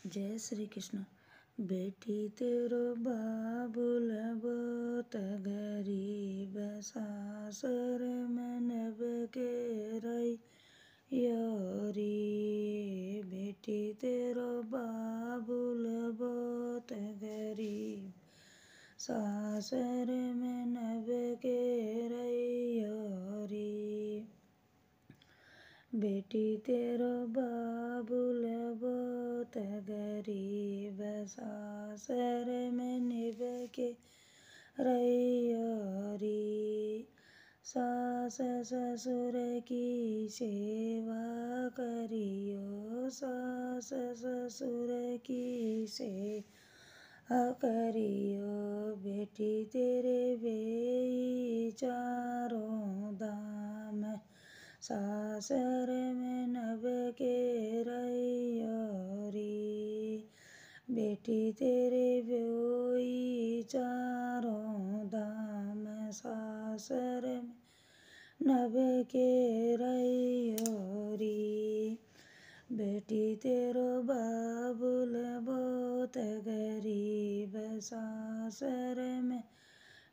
जय श्री कृष्ण। बेटी तेरो बाबुल बहुत गरीब, सासर में नब के रही योरी। बेटी तेरो बाबुल बहुत गरीब, सासर में नब के रही योरी। बेटी तेरो बाबुल बहुत गरीब, सासर में निभ के रही। सास ससुर की सेवा करियो, सास ससुर की सेवा करियो। बेटी तेरे वे चारों धाम, सासर में नभ के रही। बेटी तेरे व्योई चारों धाम, सासर में नभ के रही। बेटी तेरो बाबुल बहुत गरीब, सासर में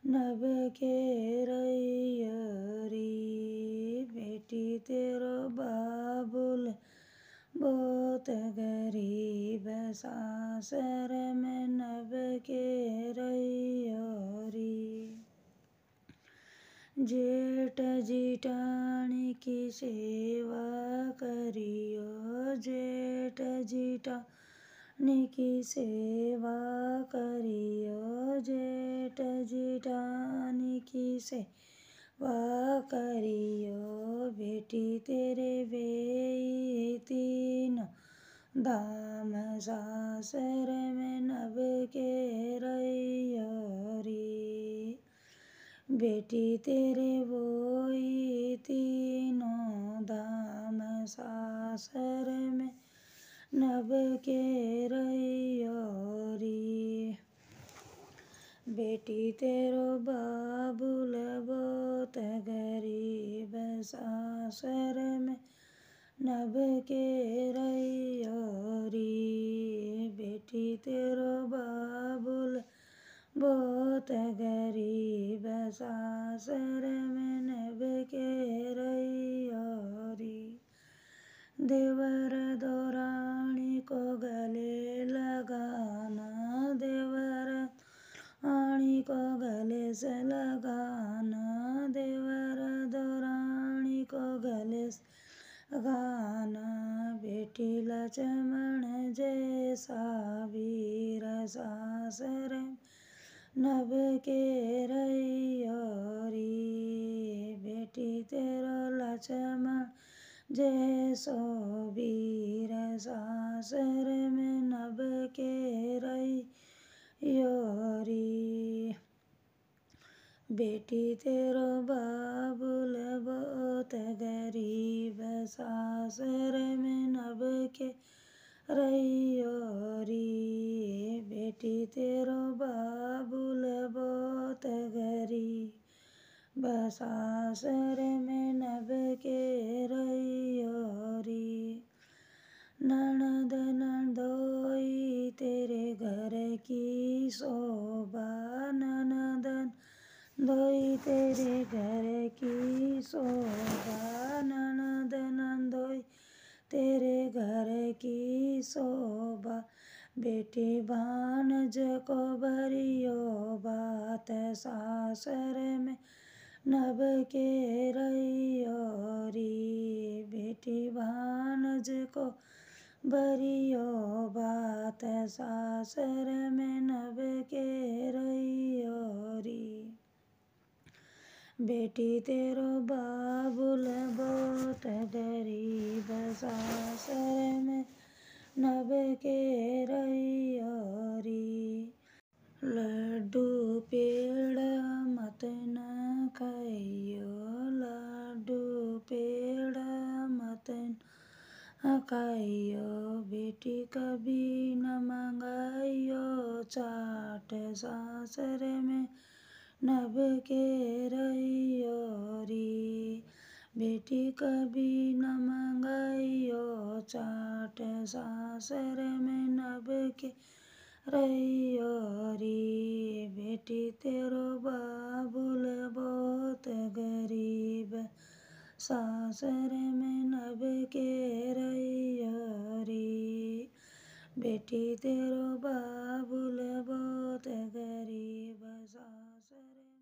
नभ के रही। बेटी तेरो बाबुल बहुत गरीब, सासर में नभ के रही। जेठ जिठानी की सेवा करियो, जेठ जिठानी की सेवा करियो, जेठ जिठानी की सेवा करियो। बेटी तेरे वे तीनों धाम, सासर में नभ के रही। बेटी तेरे वोई तीनों धाम, सासर में नभ के रही। बेटी तेरो बाबुल बहुत गरीब, सासर में नभ के रही। बेटी तेरो बाबुल बहुत गरीब, सासर में नभ के रही। देवर दौरानी को गले लगाना, देवर दौरानी को गले से लगाना, देवर दौरानी को गले से लगाना। बेटी लक्ष्मण जैसा वीर, सासर में नभ के रही। बेटी तेरो लक्ष्मण जैसो वीर, सासर में नभ के रही। बेटी तेरो बाबुल बहुत गरीब, सासर में नभ के रही। बेटी तेरो बाबुल बहुत गरीब, सासर में नभ के रही। ननद नंदोई तेरे घर की शोभा, ननद नंदोई तेरे घर की शोभा, ननद नंदोई तेरे घर की शोभा। बेटी भानज को भरियो बात, सासर में नभ के रही। बेटी भानज को भरियो बात, सासर में नभ के रही। बेटी तेरो बाबुल बहुत गरीब, सासर में नभ के रही। लड्डू पेड़ा मत न खाइयो, लड्डू पेड़ा मत न खाइयो। बेटी कभी न मंगाइयो चाट, सासर में नभ के रही। बेटी कभी न मंगाइयो चाट सासर में नभ के रहियो री। बेटी तेरो बाबुल बहुत गरीब सासर में नभ के रहियो री। बेटी तेरो बाबुल बहुत गरीब सासर